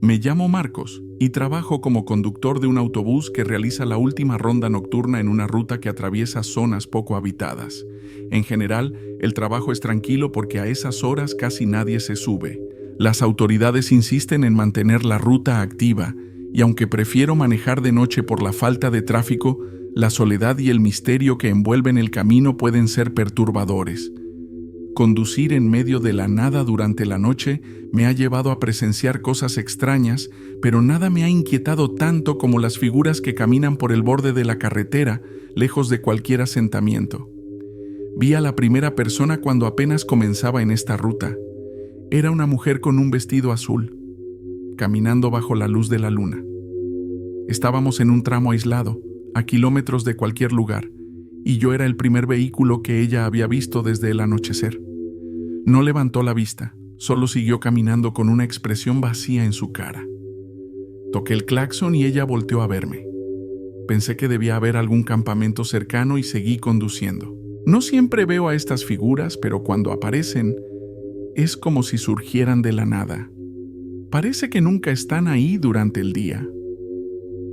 Me llamo Marcos y trabajo como conductor de un autobús que realiza la última ronda nocturna en una ruta que atraviesa zonas poco habitadas. En general, el trabajo es tranquilo porque a esas horas casi nadie se sube. Las autoridades insisten en mantener la ruta activa y aunque prefiero manejar de noche por la falta de tráfico, la soledad y el misterio que envuelven el camino pueden ser perturbadores. Conducir en medio de la nada durante la noche me ha llevado a presenciar cosas extrañas, pero nada me ha inquietado tanto como las figuras que caminan por el borde de la carretera, lejos de cualquier asentamiento. Vi a la primera persona cuando apenas comenzaba en esta ruta. Era una mujer con un vestido azul, caminando bajo la luz de la luna. Estábamos en un tramo aislado, a kilómetros de cualquier lugar, y yo era el primer vehículo que ella había visto desde el anochecer. No levantó la vista, solo siguió caminando con una expresión vacía en su cara. Toqué el claxon y ella volteó a verme. Pensé que debía haber algún campamento cercano y seguí conduciendo. No siempre veo a estas figuras, pero cuando aparecen, es como si surgieran de la nada. Parece que nunca están ahí durante el día.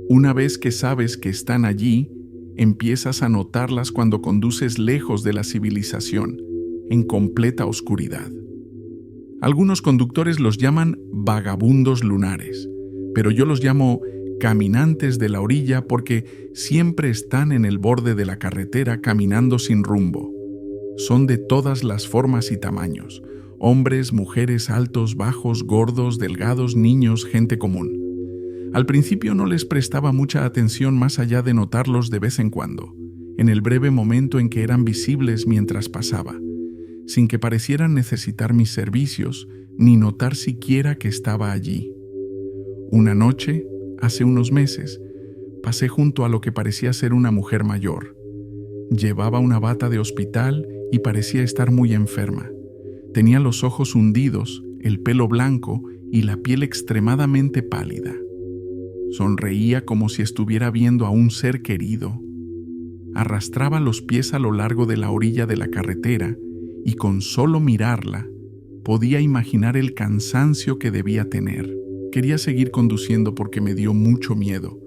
Una vez que sabes que están allí, empiezas a notarlas cuando conduces lejos de la civilización, en completa oscuridad. Algunos conductores los llaman vagabundos lunares, pero yo los llamo caminantes de la orilla porque siempre están en el borde de la carretera caminando sin rumbo. Son de todas las formas y tamaños: hombres, mujeres, altos, bajos, gordos, delgados, niños, gente común. Al principio no les prestaba mucha atención más allá de notarlos de vez en cuando, en el breve momento en que eran visibles mientras pasaba, sin que parecieran necesitar mis servicios ni notar siquiera que estaba allí. Una noche, hace unos meses, pasé junto a lo que parecía ser una mujer mayor. Llevaba una bata de hospital y parecía estar muy enferma. Tenía los ojos hundidos, el pelo blanco y la piel extremadamente pálida. Sonreía como si estuviera viendo a un ser querido. Arrastraba los pies a lo largo de la orilla de la carretera y con solo mirarla podía imaginar el cansancio que debía tener. Quería seguir conduciendo porque me dio mucho miedo,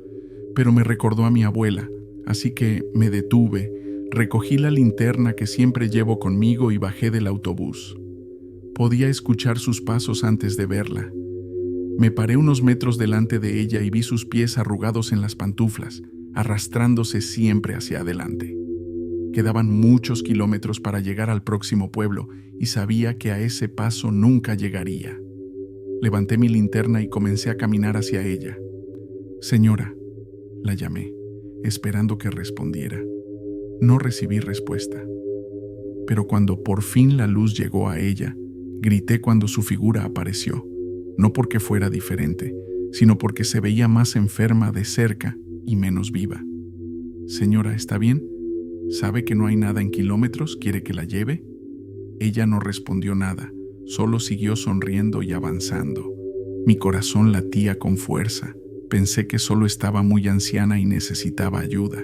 pero me recordó a mi abuela, así que me detuve, recogí la linterna que siempre llevo conmigo y bajé del autobús. Podía escuchar sus pasos antes de verla. Me paré unos metros delante de ella y vi sus pies arrugados en las pantuflas, arrastrándose siempre hacia adelante. Quedaban muchos kilómetros para llegar al próximo pueblo y sabía que a ese paso nunca llegaría. Levanté mi linterna y comencé a caminar hacia ella. «Señora», la llamé, esperando que respondiera. No recibí respuesta. Pero cuando por fin la luz llegó a ella, grité cuando su figura apareció. No porque fuera diferente, sino porque se veía más enferma de cerca y menos viva. «Señora, ¿está bien? ¿Sabe que no hay nada en kilómetros? ¿Quiere que la lleve?» Ella no respondió nada, solo siguió sonriendo y avanzando. Mi corazón latía con fuerza. Pensé que solo estaba muy anciana y necesitaba ayuda.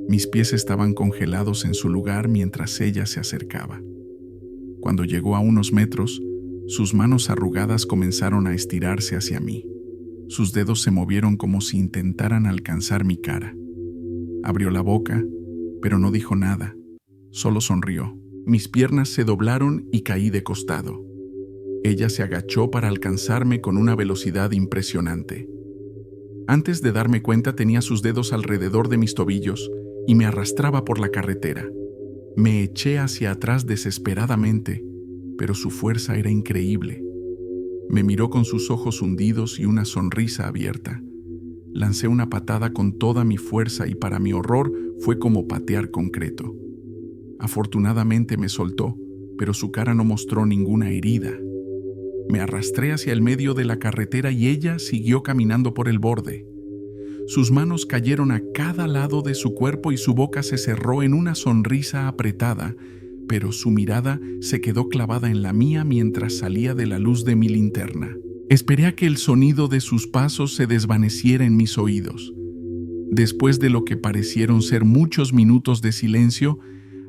Mis pies estaban congelados en su lugar mientras ella se acercaba. Cuando llegó a unos metros, sus manos arrugadas comenzaron a estirarse hacia mí. Sus dedos se movieron como si intentaran alcanzar mi cara. Abrió la boca, pero no dijo nada, solo sonrió. Mis piernas se doblaron y caí de costado. Ella se agachó para alcanzarme con una velocidad impresionante. Antes de darme cuenta tenía sus dedos alrededor de mis tobillos y me arrastraba por la carretera. Me eché hacia atrás desesperadamente, pero su fuerza era increíble. Me miró con sus ojos hundidos y una sonrisa abierta. Lancé una patada con toda mi fuerza y para mi horror fue como patear concreto. Afortunadamente me soltó, pero su cara no mostró ninguna herida. Me arrastré hacia el medio de la carretera y ella siguió caminando por el borde. Sus manos cayeron a cada lado de su cuerpo y su boca se cerró en una sonrisa apretada, pero su mirada se quedó clavada en la mía mientras salía de la luz de mi linterna. Esperé a que el sonido de sus pasos se desvaneciera en mis oídos. Después de lo que parecieron ser muchos minutos de silencio,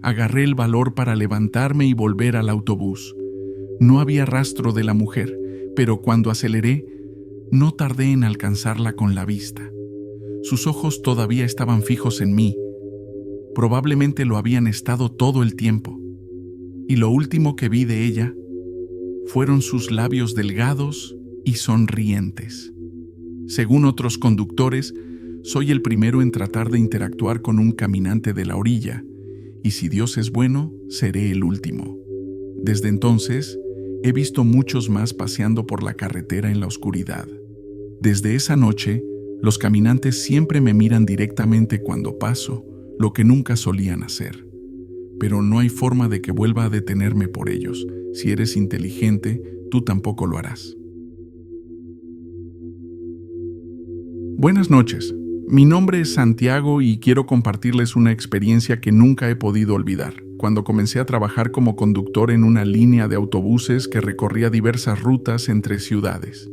agarré el valor para levantarme y volver al autobús. No había rastro de la mujer, pero cuando aceleré, No tardé en alcanzarla con la vista. Sus ojos todavía estaban fijos en mí. Probablemente lo habían estado todo el tiempo. Y lo último que vi de ella fueron sus labios delgados y sonrientes. Según otros conductores, soy el primero en tratar de interactuar con un caminante de la orilla, y si Dios es bueno, seré el último. Desde entonces, he visto muchos más paseando por la carretera en la oscuridad. Desde esa noche, los caminantes siempre me miran directamente cuando paso, lo que nunca solían hacer. Pero no hay forma de que vuelva a detenerme por ellos. Si eres inteligente, tú tampoco lo harás. Buenas noches. Mi nombre es Santiago y quiero compartirles una experiencia que nunca he podido olvidar. Cuando comencé a trabajar como conductor en una línea de autobuses que recorría diversas rutas entre ciudades.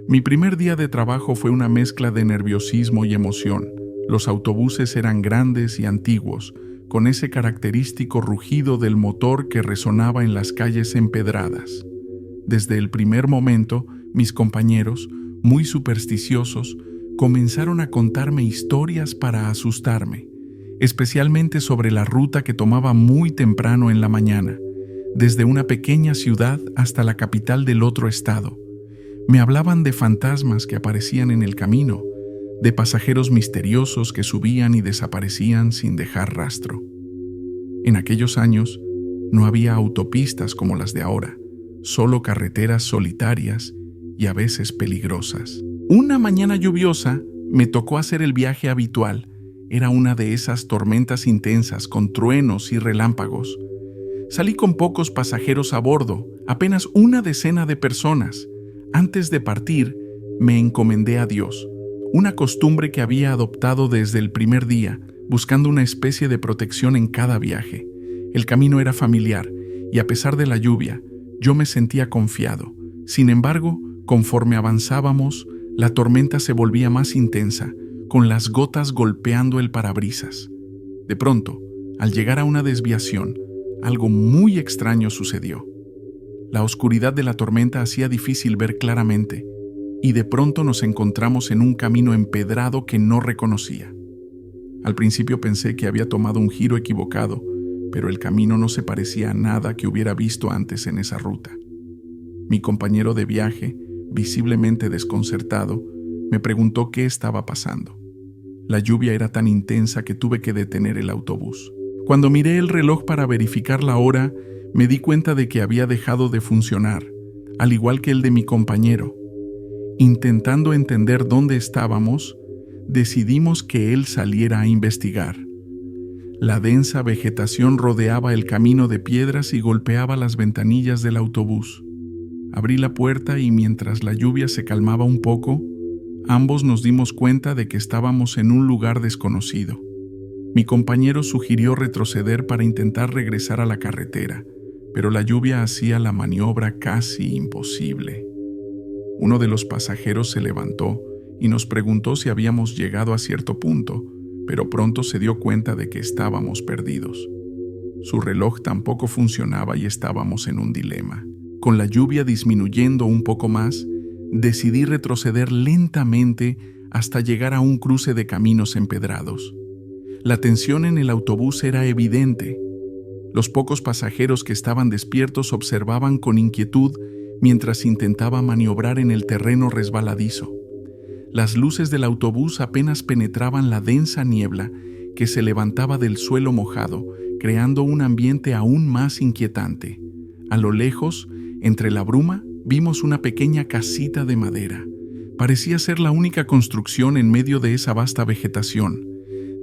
Mi primer día de trabajo fue una mezcla de nerviosismo y emoción. Los autobuses eran grandes y antiguos, con ese característico rugido del motor que resonaba en las calles empedradas. Desde el primer momento, mis compañeros, muy supersticiosos, comenzaron a contarme historias para asustarme, especialmente sobre la ruta que tomaba muy temprano en la mañana, desde una pequeña ciudad hasta la capital del otro estado. Me hablaban de fantasmas que aparecían en el camino, de pasajeros misteriosos que subían y desaparecían sin dejar rastro. En aquellos años, no había autopistas como las de ahora, solo carreteras solitarias y a veces peligrosas. Una mañana lluviosa me tocó hacer el viaje habitual. Era una de esas tormentas intensas con truenos y relámpagos. Salí con pocos pasajeros a bordo, apenas una decena de personas. Antes de partir, me encomendé a Dios, una costumbre que había adoptado desde el primer día, buscando una especie de protección en cada viaje. El camino era familiar y a pesar de la lluvia, yo me sentía confiado. Sin embargo, conforme avanzábamos, la tormenta se volvía más intensa, con las gotas golpeando el parabrisas. De pronto, al llegar a una desviación, algo muy extraño sucedió. La oscuridad de la tormenta hacía difícil ver claramente, y de pronto nos encontramos en un camino empedrado que no reconocía. Al principio pensé que había tomado un giro equivocado, pero el camino no se parecía a nada que hubiera visto antes en esa ruta. Mi compañero de viaje, visiblemente desconcertado, me preguntó qué estaba pasando. La lluvia era tan intensa que tuve que detener el autobús. Cuando miré el reloj para verificar la hora, me di cuenta de que había dejado de funcionar, al igual que el de mi compañero. Intentando entender dónde estábamos, decidimos que él saliera a investigar. La densa vegetación rodeaba el camino de piedras y golpeaba las ventanillas del autobús. Abrí la puerta y mientras la lluvia se calmaba un poco, ambos nos dimos cuenta de que estábamos en un lugar desconocido. Mi compañero sugirió retroceder para intentar regresar a la carretera, pero la lluvia hacía la maniobra casi imposible. Uno de los pasajeros se levantó y nos preguntó si habíamos llegado a cierto punto, pero pronto se dio cuenta de que estábamos perdidos. Su reloj tampoco funcionaba y estábamos en un dilema. Con la lluvia disminuyendo un poco más, decidí retroceder lentamente hasta llegar a un cruce de caminos empedrados. La tensión en el autobús era evidente. Los pocos pasajeros que estaban despiertos observaban con inquietud mientras intentaba maniobrar en el terreno resbaladizo. Las luces del autobús apenas penetraban la densa niebla que se levantaba del suelo mojado, creando un ambiente aún más inquietante. A lo lejos, entre la bruma, vimos una pequeña casita de madera. Parecía ser la única construcción en medio de esa vasta vegetación.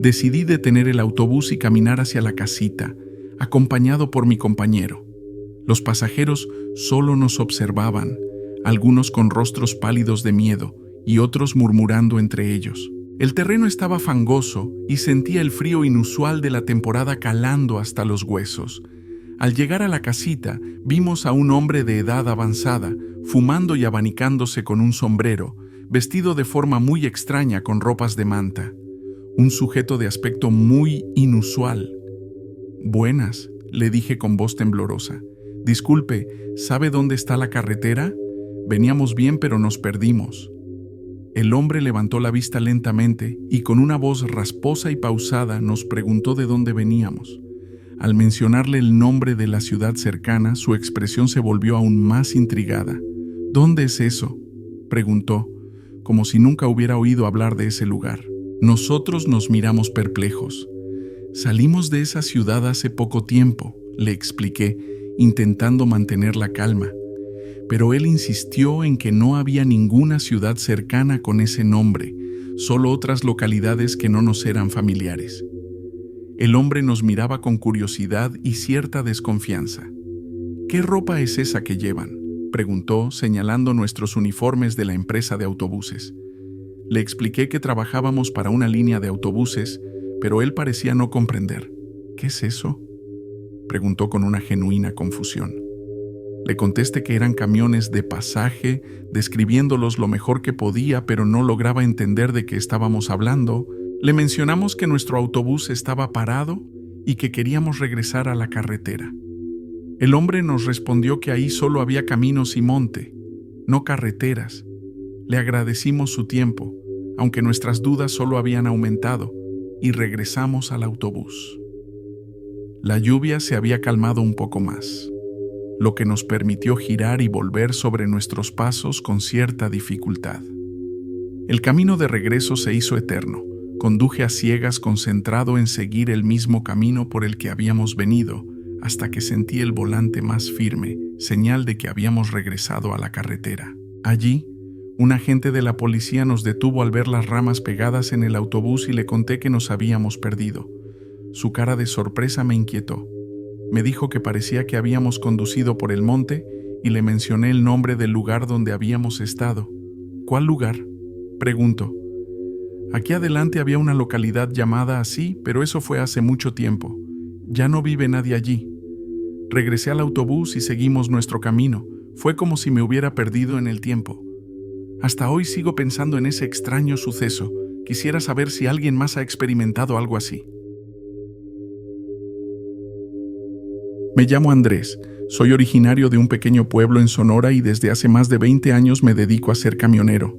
Decidí detener el autobús y caminar hacia la casita, acompañado por mi compañero. Los pasajeros solo nos observaban, algunos con rostros pálidos de miedo y otros murmurando entre ellos. El terreno estaba fangoso y sentía el frío inusual de la temporada calando hasta los huesos. Al llegar a la casita, vimos a un hombre de edad avanzada, fumando y abanicándose con un sombrero, vestido de forma muy extraña con ropas de manta. Un sujeto de aspecto muy inusual. «Buenas», le dije con voz temblorosa. «Disculpe, ¿sabe dónde está la carretera? Veníamos bien, pero nos perdimos». El hombre levantó la vista lentamente y con una voz rasposa y pausada nos preguntó de dónde veníamos. Al mencionarle el nombre de la ciudad cercana, su expresión se volvió aún más intrigada. ¿Dónde es eso?, preguntó, como si nunca hubiera oído hablar de ese lugar. Nosotros nos miramos perplejos. Salimos de esa ciudad hace poco tiempo, le expliqué, intentando mantener la calma. Pero él insistió en que no había ninguna ciudad cercana con ese nombre, solo otras localidades que no nos eran familiares. El hombre nos miraba con curiosidad y cierta desconfianza. ¿Qué ropa es esa que llevan?, preguntó, señalando nuestros uniformes de la empresa de autobuses. Le expliqué que trabajábamos para una línea de autobuses, pero él parecía no comprender. ¿Qué es eso?, preguntó con una genuina confusión. Le contesté que eran camiones de pasaje, describiéndolos lo mejor que podía, pero no lograba entender de qué estábamos hablando. Le mencionamos que nuestro autobús estaba parado y que queríamos regresar a la carretera. El hombre nos respondió que ahí solo había caminos y monte, no carreteras. Le agradecimos su tiempo, aunque nuestras dudas solo habían aumentado, y regresamos al autobús. La lluvia se había calmado un poco más, lo que nos permitió girar y volver sobre nuestros pasos con cierta dificultad. El camino de regreso se hizo eterno. Conduje a ciegas, concentrado en seguir el mismo camino por el que habíamos venido, hasta que sentí el volante más firme, señal de que habíamos regresado a la carretera. Allí, un agente de la policía nos detuvo al ver las ramas pegadas en el autobús y le conté que nos habíamos perdido. Su cara de sorpresa me inquietó. Me dijo que parecía que habíamos conducido por el monte y le mencioné el nombre del lugar donde habíamos estado. ¿Cuál lugar?, preguntó. Aquí adelante había una localidad llamada así, pero eso fue hace mucho tiempo. Ya no vive nadie allí. Regresé al autobús y seguimos nuestro camino. Fue como si me hubiera perdido en el tiempo. Hasta hoy sigo pensando en ese extraño suceso. Quisiera saber si alguien más ha experimentado algo así. Me llamo Andrés. Soy originario de un pequeño pueblo en Sonora y desde hace más de 20 años me dedico a ser camionero.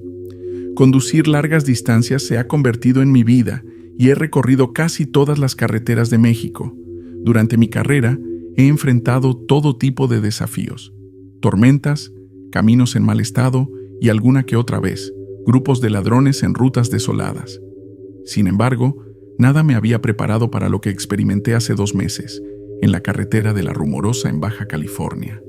Conducir largas distancias se ha convertido en mi vida y he recorrido casi todas las carreteras de México. Durante mi carrera he enfrentado todo tipo de desafíos: tormentas, caminos en mal estado y alguna que otra vez, grupos de ladrones en rutas desoladas. Sin embargo, nada me había preparado para lo que experimenté hace 2 meses, en la carretera de La Rumorosa en Baja California.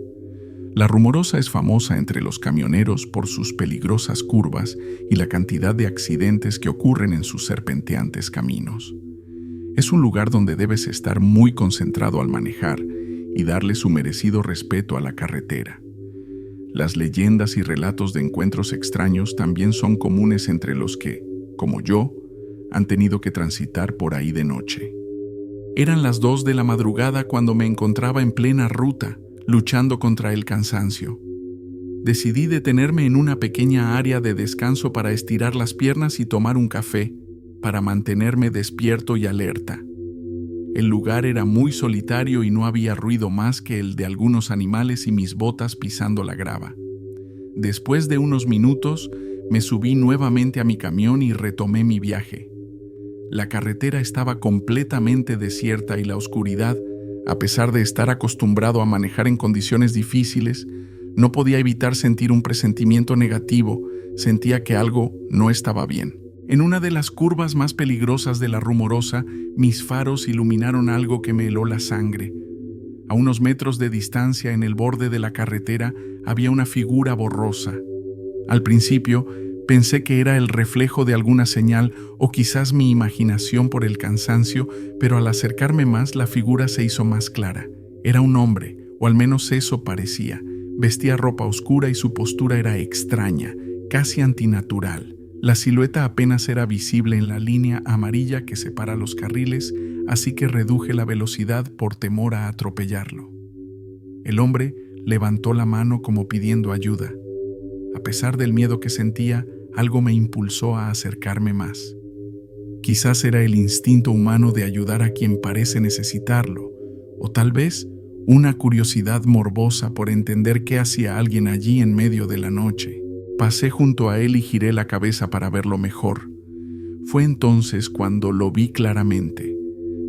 La Rumorosa es famosa entre los camioneros por sus peligrosas curvas y la cantidad de accidentes que ocurren en sus serpenteantes caminos. Es un lugar donde debes estar muy concentrado al manejar y darle su merecido respeto a la carretera. Las leyendas y relatos de encuentros extraños también son comunes entre los que, como yo, han tenido que transitar por ahí de noche. Eran las 2 de la madrugada cuando me encontraba en plena ruta, luchando contra el cansancio. Decidí detenerme en una pequeña área de descanso para estirar las piernas y tomar un café, para mantenerme despierto y alerta. El lugar era muy solitario y no había ruido más que el de algunos animales y mis botas pisando la grava. Después de unos minutos, me subí nuevamente a mi camión y retomé mi viaje. La carretera estaba completamente desierta y la oscuridad, a pesar de estar acostumbrado a manejar en condiciones difíciles, no podía evitar sentir un presentimiento negativo. Sentía que algo no estaba bien. En una de las curvas más peligrosas de La Rumorosa, mis faros iluminaron algo que me heló la sangre. A unos metros de distancia, en el borde de la carretera, había una figura borrosa. Al principio, pensé que era el reflejo de alguna señal o quizás mi imaginación por el cansancio, pero al acercarme más, la figura se hizo más clara. Era un hombre, o al menos eso parecía. Vestía ropa oscura y su postura era extraña, casi antinatural. La silueta apenas era visible en la línea amarilla que separa los carriles, así que reduje la velocidad por temor a atropellarlo. El hombre levantó la mano como pidiendo ayuda. A pesar del miedo que sentía, algo me impulsó a acercarme más. Quizás era el instinto humano de ayudar a quien parece necesitarlo, o tal vez una curiosidad morbosa por entender qué hacía alguien allí en medio de la noche. Pasé junto a él y giré la cabeza para verlo mejor. Fue entonces cuando lo vi claramente.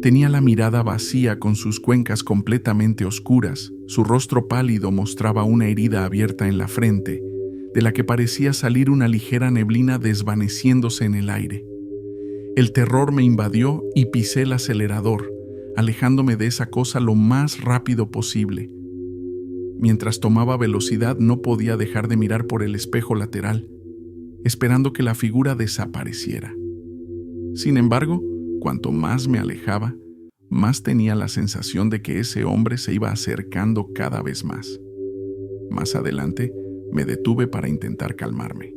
Tenía la mirada vacía con sus cuencas completamente oscuras. Su rostro pálido mostraba una herida abierta en la frente, de la que parecía salir una ligera neblina desvaneciéndose en el aire. El terror me invadió y pisé el acelerador, alejándome de esa cosa lo más rápido posible. Mientras tomaba velocidad no podía dejar de mirar por el espejo lateral, esperando que la figura desapareciera. Sin embargo, cuanto más me alejaba, más tenía la sensación de que ese hombre se iba acercando cada vez más. Más adelante, me detuve para intentar calmarme.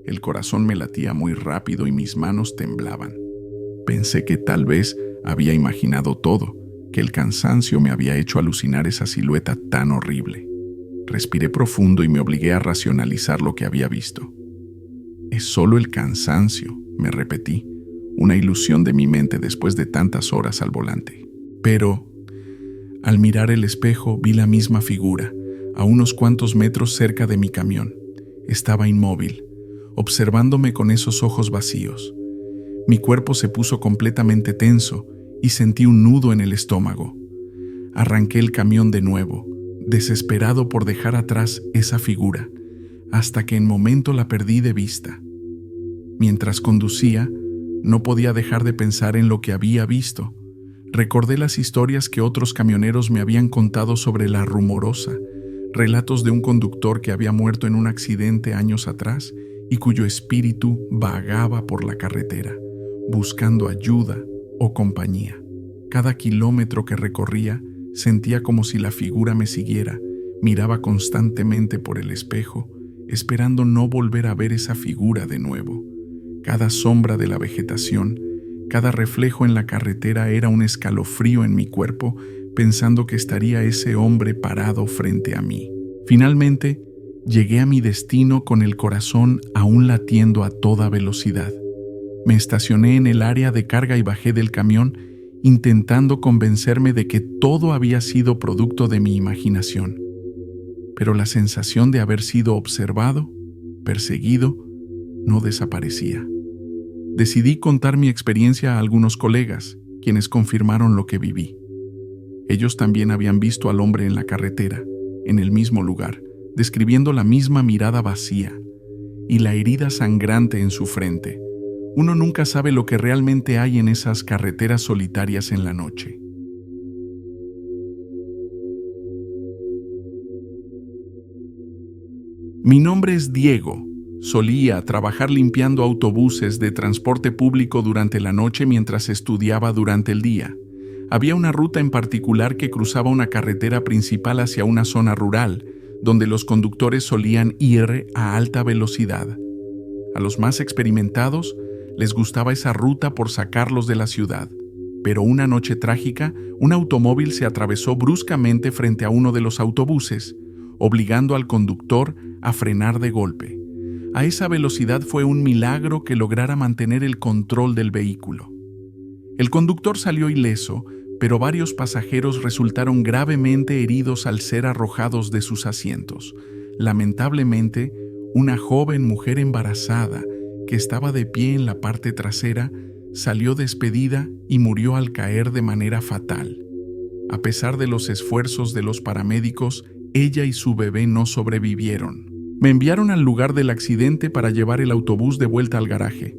El corazón me latía muy rápido y mis manos temblaban. Pensé que tal vez había imaginado todo, que el cansancio me había hecho alucinar esa silueta tan horrible. Respiré profundo y me obligué a racionalizar lo que había visto. Es solo el cansancio, me repetí, una ilusión de mi mente después de tantas horas al volante. Pero, al mirar el espejo, vi la misma figura, a unos cuantos metros cerca de mi camión. Estaba inmóvil, observándome con esos ojos vacíos. Mi cuerpo se puso completamente tenso y sentí un nudo en el estómago. Arranqué el camión de nuevo, desesperado por dejar atrás esa figura, hasta que en momento la perdí de vista. Mientras conducía, no podía dejar de pensar en lo que había visto. Recordé las historias que otros camioneros me habían contado sobre la rumorosa, relatos de un conductor que había muerto en un accidente años atrás y cuyo espíritu vagaba por la carretera, buscando ayuda o compañía. Cada kilómetro que recorría, sentía como si la figura me siguiera, miraba constantemente por el espejo, esperando no volver a ver esa figura de nuevo. Cada sombra de la vegetación, cada reflejo en la carretera era un escalofrío en mi cuerpo, pensando que estaría ese hombre parado frente a mí. Finalmente, llegué a mi destino con el corazón aún latiendo a toda velocidad. Me estacioné en el área de carga y bajé del camión, intentando convencerme de que todo había sido producto de mi imaginación. Pero la sensación de haber sido observado, perseguido, no desaparecía. Decidí contar mi experiencia a algunos colegas, quienes confirmaron lo que viví. Ellos también habían visto al hombre en la carretera, en el mismo lugar, describiendo la misma mirada vacía y la herida sangrante en su frente. Uno nunca sabe lo que realmente hay en esas carreteras solitarias en la noche. Mi nombre es Diego. Solía trabajar limpiando autobuses de transporte público durante la noche mientras estudiaba durante el día. Había una ruta en particular que cruzaba una carretera principal hacia una zona rural, donde los conductores solían ir a alta velocidad. A los más experimentados les gustaba esa ruta por sacarlos de la ciudad. Pero una noche trágica, un automóvil se atravesó bruscamente frente a uno de los autobuses, obligando al conductor a frenar de golpe. A esa velocidad fue un milagro que lograra mantener el control del vehículo. El conductor salió ileso, pero varios pasajeros resultaron gravemente heridos al ser arrojados de sus asientos. Lamentablemente, una joven mujer embarazada que estaba de pie en la parte trasera salió despedida y murió al caer de manera fatal. A pesar de los esfuerzos de los paramédicos, ella y su bebé no sobrevivieron. Me enviaron al lugar del accidente para llevar el autobús de vuelta al garaje.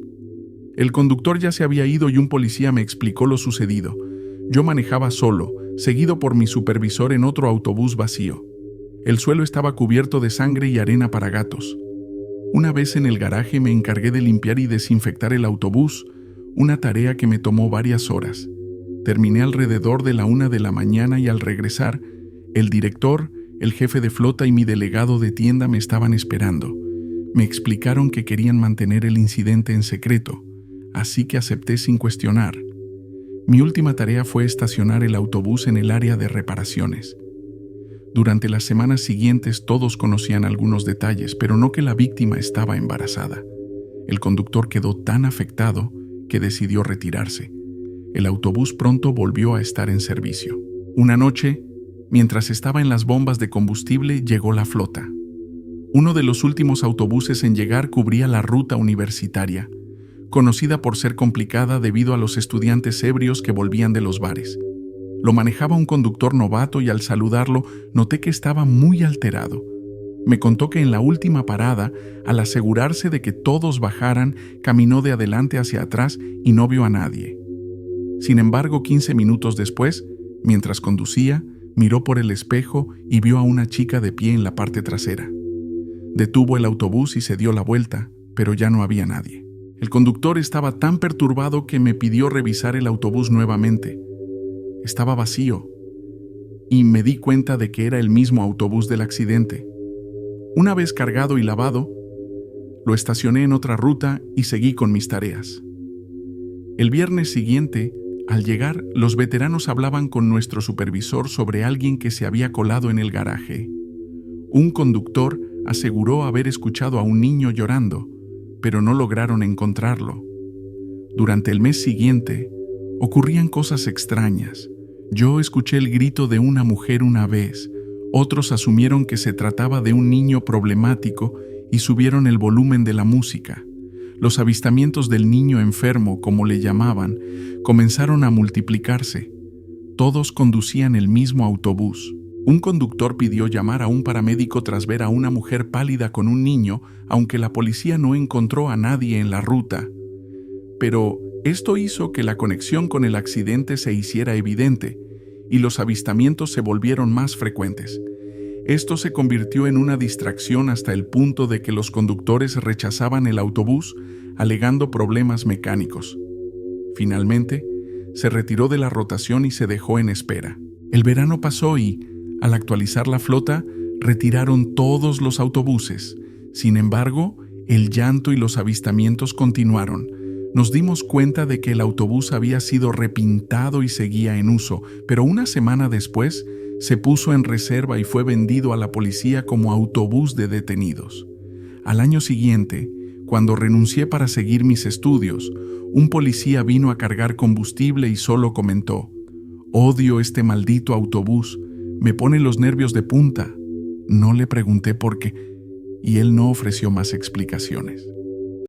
El conductor ya se había ido y un policía me explicó lo sucedido. Yo manejaba solo, seguido por mi supervisor en otro autobús vacío. El suelo estaba cubierto de sangre y arena para gatos. Una vez en el garaje me encargué de limpiar y desinfectar el autobús, una tarea que me tomó varias horas. Terminé alrededor de la 1 de la mañana y al regresar, el director, el jefe de flota y mi delegado de tienda me estaban esperando. Me explicaron que querían mantener el incidente en secreto, así que acepté sin cuestionar. Mi última tarea fue estacionar el autobús en el área de reparaciones. Durante las semanas siguientes todos conocían algunos detalles, pero no que la víctima estaba embarazada. El conductor quedó tan afectado que decidió retirarse. El autobús pronto volvió a estar en servicio. Una noche, mientras estaba en las bombas de combustible, llegó la flota. Uno de los últimos autobuses en llegar cubría la ruta universitaria, conocida por ser complicada debido a los estudiantes ebrios que volvían de los bares. Lo manejaba un conductor novato y al saludarlo noté que estaba muy alterado. Me contó que en la última parada, al asegurarse de que todos bajaran, caminó de adelante hacia atrás y no vio a nadie. Sin embargo, 15 minutos después, mientras conducía, miró por el espejo y vio a una chica de pie en la parte trasera. Detuvo el autobús y se dio la vuelta, pero ya no había nadie. El conductor estaba tan perturbado que me pidió revisar el autobús nuevamente. Estaba vacío, y me di cuenta de que era el mismo autobús del accidente. Una vez cargado y lavado, lo estacioné en otra ruta y seguí con mis tareas. El viernes siguiente, al llegar, los veteranos hablaban con nuestro supervisor sobre alguien que se había colado en el garaje. Un conductor aseguró haber escuchado a un niño llorando, pero no lograron encontrarlo. Durante el mes siguiente, ocurrían cosas extrañas. Yo escuché el grito de una mujer una vez, otros asumieron que se trataba de un niño problemático y subieron el volumen de la música. Los avistamientos del niño enfermo, como le llamaban, comenzaron a multiplicarse. Todos conducían el mismo autobús. Un conductor pidió llamar a un paramédico tras ver a una mujer pálida con un niño, aunque la policía no encontró a nadie en la ruta. Pero esto hizo que la conexión con el accidente se hiciera evidente, y los avistamientos se volvieron más frecuentes. Esto se convirtió en una distracción hasta el punto de que los conductores rechazaban el autobús, alegando problemas mecánicos. Finalmente, se retiró de la rotación y se dejó en espera. El verano pasó y, al actualizar la flota, retiraron todos los autobuses. Sin embargo, el llanto y los avistamientos continuaron. Nos dimos cuenta de que el autobús había sido repintado y seguía en uso, pero una semana después se puso en reserva y fue vendido a la policía como autobús de detenidos. Al año siguiente, cuando renuncié para seguir mis estudios, un policía vino a cargar combustible y solo comentó: «Odio este maldito autobús, me pone los nervios de punta». No le pregunté por qué, y él no ofreció más explicaciones.